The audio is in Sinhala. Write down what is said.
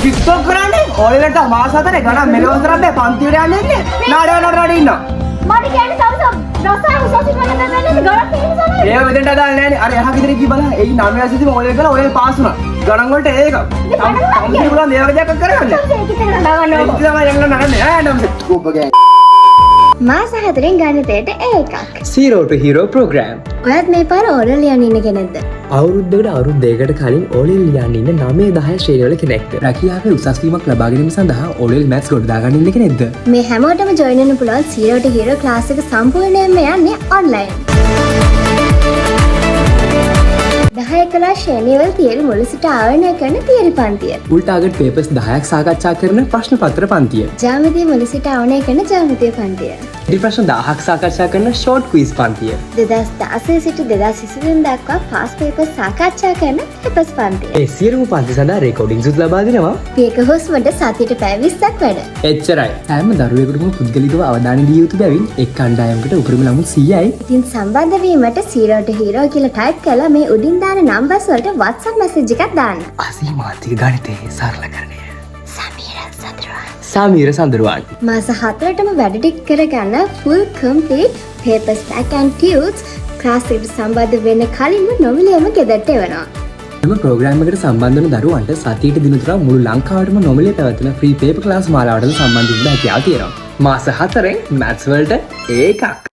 TikTok කරන්නේ ඔයාලට මාස 4 ගණන් මෙලොව කරන්නේ පන්තියට යන්නේ නාඩගම් නරඩ ඉන්න. මට කියන්නේ තවස රසායන උසස් ඉගෙන ගන්න ගණන් තියෙනවා. ඒ මෙතෙන්ට අදාළ නැහැ නේ. අර එහා ගෙදර ගිහ බලන්න. ඒ 9 වසරේදී ඔයාලා කරලා ඔය පාස් වුණා. ගණන් වලට ඒක. තමයි පුළුවන් මේ වගේ දෙයක් කරගන්න. ඒක ඉතින් නගන්න ඕන. ඒක තමයි යන්න නගන්නේ. නම්ස කෝප ගෑ. මාස 4න් ගණිතයට එකක්. Zero to Hero program. ඔයත් මේ පාර ඕරල් ලියන්න ඉන්න කෙනෙක්ද? අවුරුද්දකට අවුරුදු දෙකකට කලින් ඕලෙල් ලියන්න ඉන්න 9-10 ශ්‍රේණිවල කෙනෙක්ද? රැකියාවේ උසස් වීමක් ලබා ගැනීම සඳහා ඕලෙල් මැත්ස් ගොඩ දාගන්න ඉන්න කෙනෙක්ද? මේ හැමෝටම ජොයින් වෙන්න පුළුවන් Zero to Hero ක්ලාස් එක සම්පූර්ණයෙන්ම යන්නේ ඔන්ලයින්. 10 කලා ශ්‍රේණිවල තියෙන මුල සිට ආවරණය කරන තියරි පන්තිය. full target papers 10ක් සාකච්ඡා කරන ප්‍රශ්න පත්‍ර පන්තිය. ජ්‍යාමිතිය මුල සිට ආවරණය කරන ජ්‍යාමිතිය පන්තිය. ඉදිරි ප්‍රශ්න 1000ක් සාකච්ඡා කරන short quiz පන්තිය. 2016 සිට 2022 දක්වා past papers සාකච්ඡා කරන papers පන්තිය. ඒ සියලුම පන්ති සඳහා රෙකෝඩින්ග්ස් ලබා දෙනවා. මේක හොස්මට සතියට පැය 20ක් වැඩ. එච්චරයි. හැම දරුවෙකුටම පුද්ගලිකව අවධානය දිය යුතු බැවින් එක් කණ්ඩායමකට උපරිම ළමුන් 100යි. ඉතින් සම්බන්ධ වීමට Zero to Hero කියලා ටයිප් කරලා මේ උඩින් දාන නම්බර්ස් වලට WhatsApp message එකක් දාන්න. අසීමාන්තික ගණිතයේ සරලකරණය. සමීර සඳරුවන්. සමීර සඳරුවන්. මාස 4ටම වැඩ ටික කරගන්න full complete papers back and tudes class එකට සම්බන්ධ වෙන්න කලින්ම නොමිලේම ගෙදරට එවනවා. එම ප්‍රෝග්‍රෑම් එකට සම්බන්ධ වන දරුවන්ට සතියට දිනතුරා මුළු ලංකාවටම නොමිලේ පැවැත්වෙන ෆ්‍රී පේපර් ක්ලාස් මාලාවටද සම්බන්ධ වෙන්න හැකියාව තියෙනවා. මාස 4න් මැත්ස් වලට එකක්.